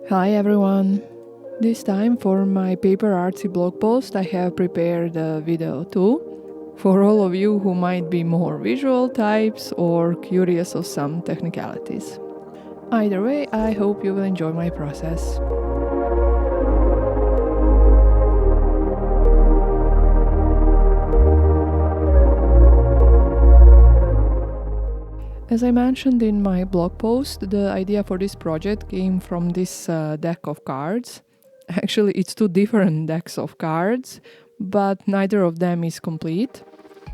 Hi everyone! This time for my PaperArtsy blog post I have prepared a video too, for all of you who might be more visual types or curious of some technicalities. Either way, I hope you will enjoy my process. As I mentioned in my blog post, the idea for this project came from this deck of cards. Actually, it's two different decks of cards, but neither of them is complete.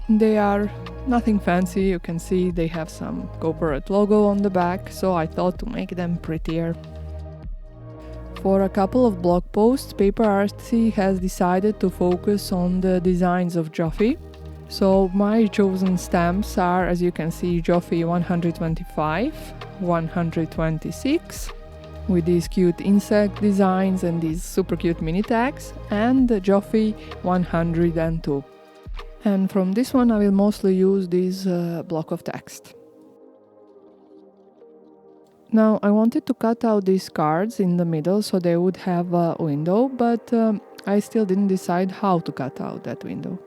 They are nothing fancy, you can see they have some corporate logo on the back, so I thought to make them prettier. For a couple of blog posts, PaperArtsy has decided to focus on the designs of JoFY. So my chosen stamps are, as you can see, JoFY 125, 126, with these cute insect designs and these super cute mini tags, and the JoFY 102. And from this one I will mostly use this block of text. Now I wanted to cut out these cards in the middle so they would have a window, but I still didn't decide how to cut out that window.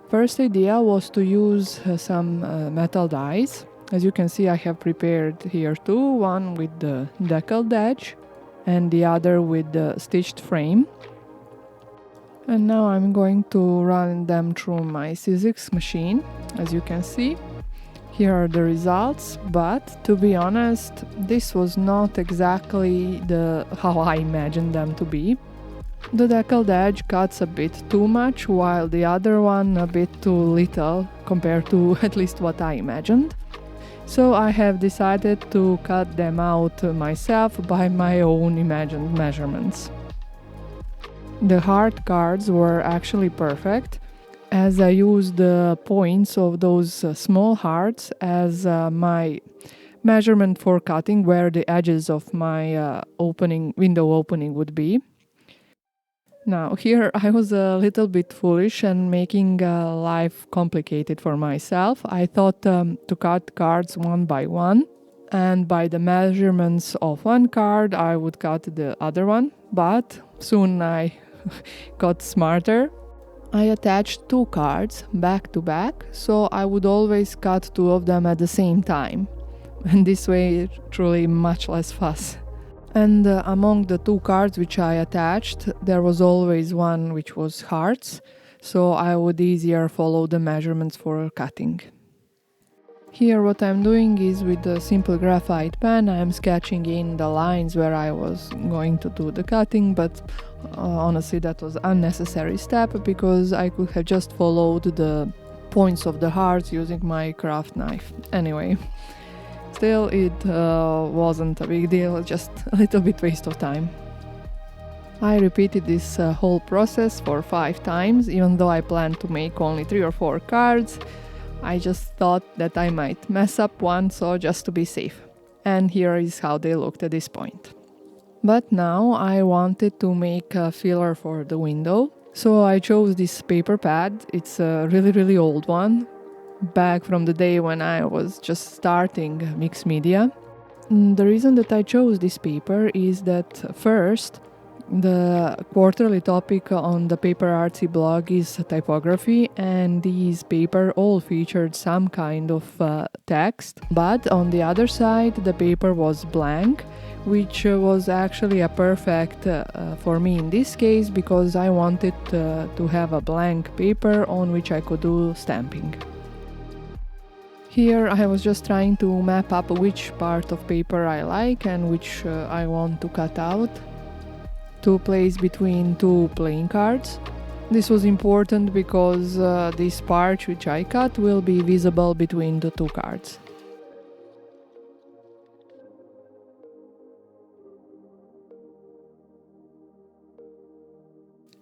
First idea was to use some metal dies. As you can see, I have prepared here two, one with the deckled edge and the other with the stitched frame. And now I'm going to run them through my physics machine. As you can see, here are the results, but to be honest, this was not exactly how I imagined them to be. The deckled edge cuts a bit too much, while the other one a bit too little compared to at least what I imagined. So I have decided to cut them out myself by my own imagined measurements. The heart cards were actually perfect, as I used the points of those small hearts as my measurement for cutting where the edges of my window opening would be. Now here I was a little bit foolish and making life complicated for myself. I thought to cut cards one by one, and by the measurements of one card I would cut the other one, but soon I got smarter. I attached two cards back to back, so I would always cut two of them at the same time, and this way truly much less fuss. And among the two cards which I attached, there was always one which was hearts, so I would easier follow the measurements for cutting. Here what I'm doing is with a simple graphite pen, I'm sketching in the lines where I was going to do the cutting, but honestly that was an unnecessary step because I could have just followed the points of the hearts using my craft knife. Anyway. Still, it wasn't a big deal, just a little bit waste of time. I repeated this whole process for 5 times, even though I planned to make only 3 or 4 cards. I just thought that I might mess up one, so just to be safe. And here is how they looked at this point. But now I wanted to make a filler for the window, so I chose this paper pad. It's a really old one, back from the day when I was just starting mixed media. The reason that I chose this paper is that first, the quarterly topic on the PaperArtsy blog is typography, and these paper all featured some kind of text, but on the other side the paper was blank, which was actually a perfect for me in this case because I wanted to have a blank paper on which I could do stamping. Here I was just trying to map up which part of paper I like and which I want to cut out to place between two playing cards. This was important because this part which I cut will be visible between the two cards.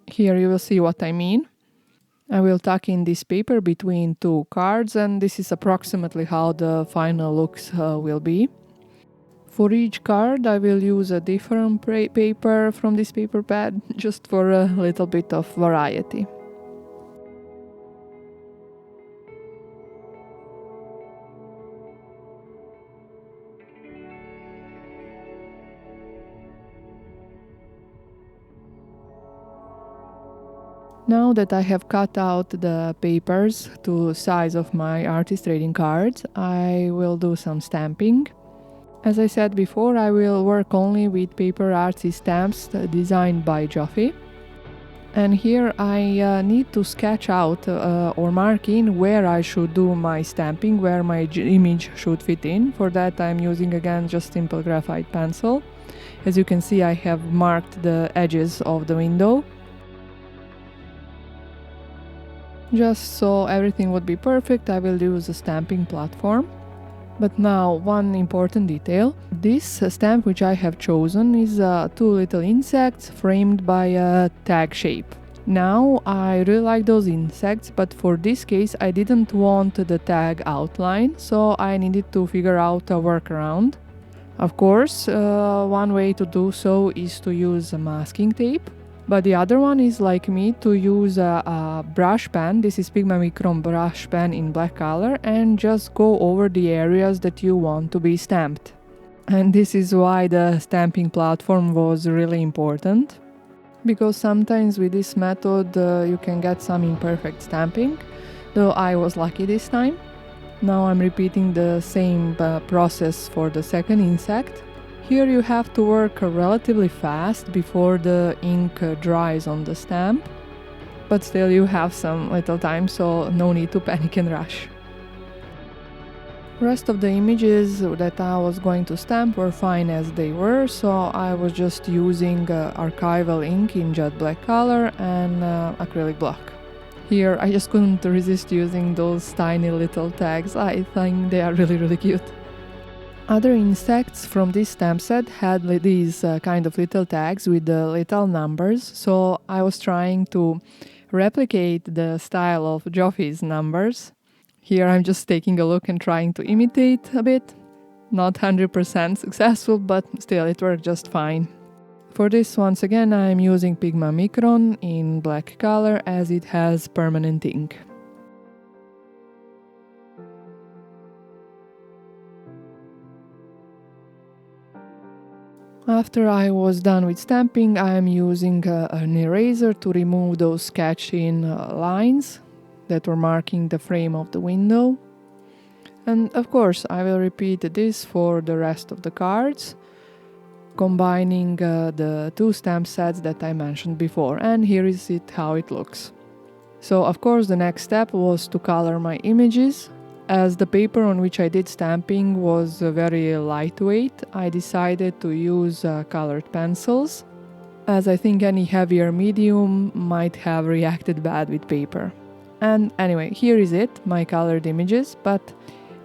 Here you will see what I mean. I will tuck in this paper between two cards, and this is approximately how the final looks will be. For each card I will use a different paper from this paper pad, just for a little bit of variety. Now that I have cut out the papers to size of my artist trading cards, I will do some stamping. As I said before, I will work only with PaperArtsy stamps designed by JoFY. And here I need to sketch out or mark in where I should do my stamping, where my image should fit in. For that I'm using again just simple graphite pencil. As you can see, I have marked the edges of the window. Just so everything would be perfect, I will use a stamping platform. But now, one important detail. This stamp which I have chosen is two little insects framed by a tag shape. Now, I really like those insects, but for this case I didn't want the tag outline, so I needed to figure out a workaround. Of course, one way to do so is to use masking tape. But the other one is, like me, to use a brush pen. This is Pigma Micron brush pen in black color, and just go over the areas that you want to be stamped. And this is why the stamping platform was really important, because sometimes with this method you can get some imperfect stamping, though I was lucky this time. Now I'm repeating the same process for the second insect. Here you have to work relatively fast before the ink dries on the stamp, but still you have some little time, so no need to panic and rush. Rest of the images that I was going to stamp were fine as they were, so I was just using Archival ink in jet black color and acrylic block. Here I just couldn't resist using those tiny little tags. I think they are really cute. Other insects from this stamp set had these kind of little tags with the little numbers, so I was trying to replicate the style of JoFY's numbers. Here I'm just taking a look and trying to imitate a bit. Not 100% successful, but still it worked just fine. For this, once again, I'm using Pigma Micron in black color as it has permanent ink. After I was done with stamping, I am using an eraser to remove those sketch-in lines that were marking the frame of the window. And of course, I will repeat this for the rest of the cards, combining the two stamp sets that I mentioned before. And here is it how it looks. So of course the next step was to color my images. As the paper on which I did stamping was very lightweight, I decided to use colored pencils, as I think any heavier medium might have reacted bad with paper. And anyway, here is it, my colored images, but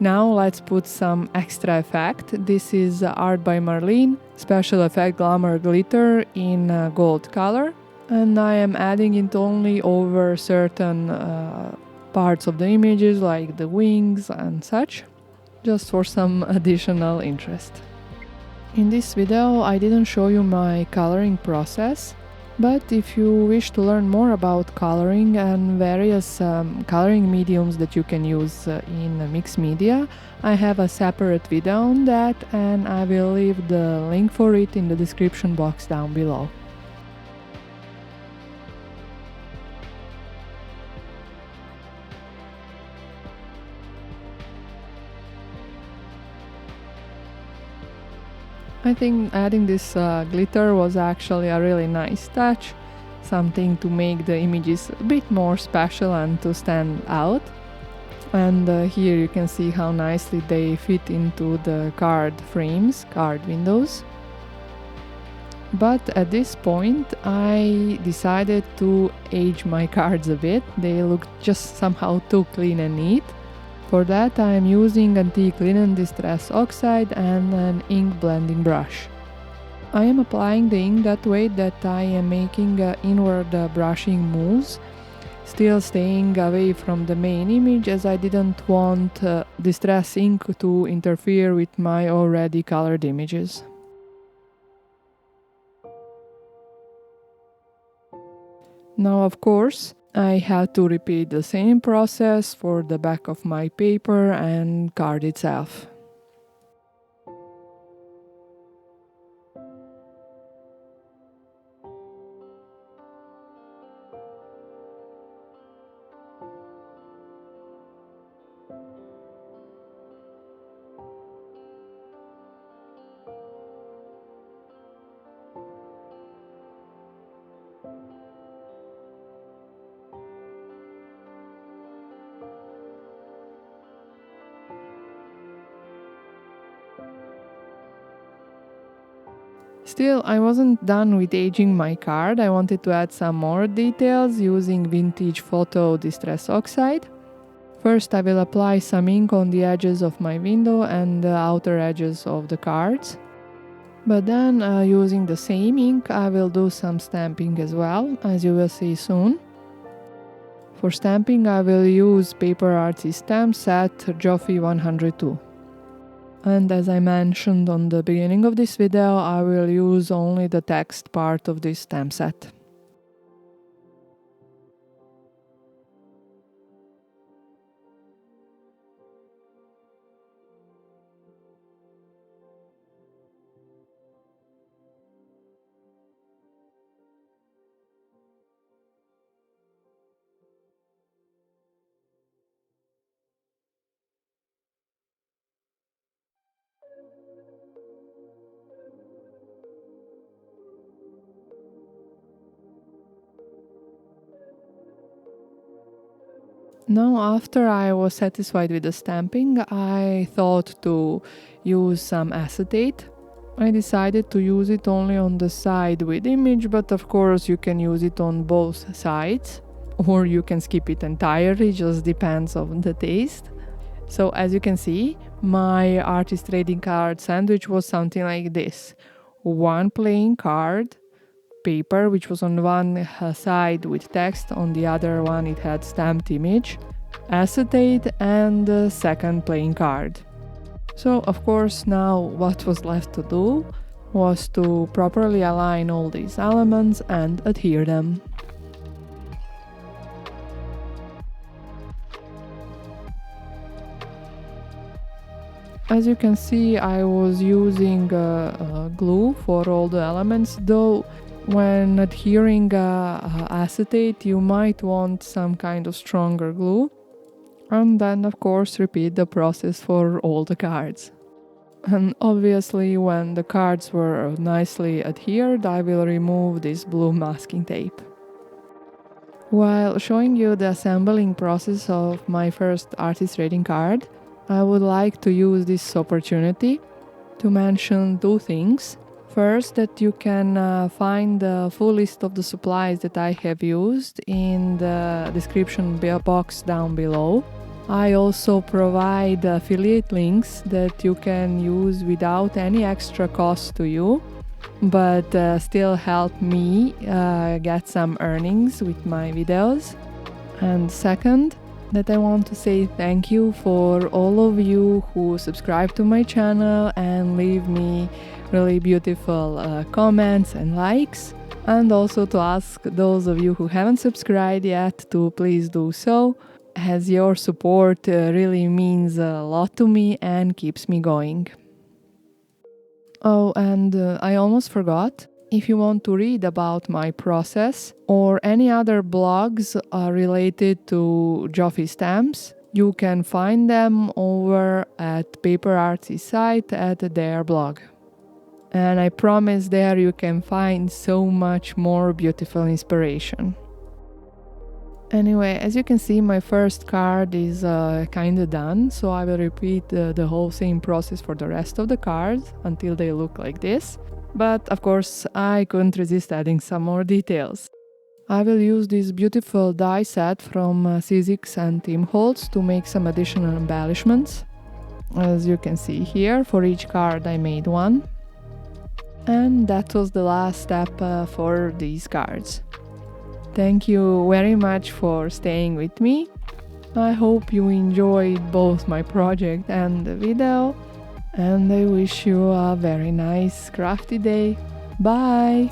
now let's put some extra effect. This is art by Marlene, special effect Glamour glitter in gold color, and I am adding it only over certain parts of the images like the wings and such, just for some additional interest. In this video I didn't show you my coloring process, but if you wish to learn more about coloring and various coloring mediums that you can use in mixed media, I have a separate video on that, and I will leave the link for it in the description box down below. I think adding this glitter was actually a really nice touch, something to make the images a bit more special and to stand out. And here you can see how nicely they fit into the card frames, card windows. But at this point I decided to age my cards a bit. They look just somehow too clean and neat. For that I am using antique linen distress oxide and an ink blending brush. I am applying the ink that way that I am making inward brushing moves, still staying away from the main image, as I didn't want distress ink to interfere with my already colored images. Now of course I have to repeat the same process for the back of my paper and card itself. Still, I wasn't done with aging my card. I wanted to add some more details using vintage photo distress oxide. First, I will apply some ink on the edges of my window and the outer edges of the cards. But then, using the same ink, I will do some stamping as well, as you will see soon. For stamping, I will use PaperArtsy stamp set JoFY 102. And as I mentioned on the beginning of this video, I will use only the text part of this stamp set. Now, after I was satisfied with the stamping, I thought to use some acetate. I decided to use it only on the side with image, but of course you can use it on both sides, or you can skip it entirely, just depends on the taste. So as you can see, my artist trading card sandwich was something like this. One plain card, paper which was on one side with text, on the other one it had stamped image, acetate, and the second plain card. So of course now what was left to do was to properly align all these elements and adhere them. As you can see, I was using glue for all the elements, though when adhering acetate you might want some kind of stronger glue, and then of course repeat the process for all the cards. And obviously when the cards were nicely adhered, I will remove this blue masking tape. While showing you the assembling process of my first artist trading card, I would like to use this opportunity to mention two things. First, that you can find the full list of the supplies that I have used in the description box down below. I also provide affiliate links that you can use without any extra cost to you, but still help me get some earnings with my videos. And second, that I want to say thank you for all of you who subscribe to my channel and leave me really beautiful comments and likes, and also to ask those of you who haven't subscribed yet to please do so, as your support really means a lot to me and keeps me going. Oh, and I almost forgot. If you want to read about my process or any other blogs related to JoFY stamps, you can find them over at PaperArtsy site at their blog. And I promise there you can find so much more beautiful inspiration. Anyway, as you can see, my first card is kinda done, so I will repeat the whole same process for the rest of the cards until they look like this. But of course, I couldn't resist adding some more details. I will use this beautiful die set from Sizzix and Team Holtz to make some additional embellishments. As you can see here, for each card I made one. And that was the last step for these cards. Thank you very much for staying with me. I hope you enjoyed both my project and the video, and I wish you a very nice crafty day. Bye!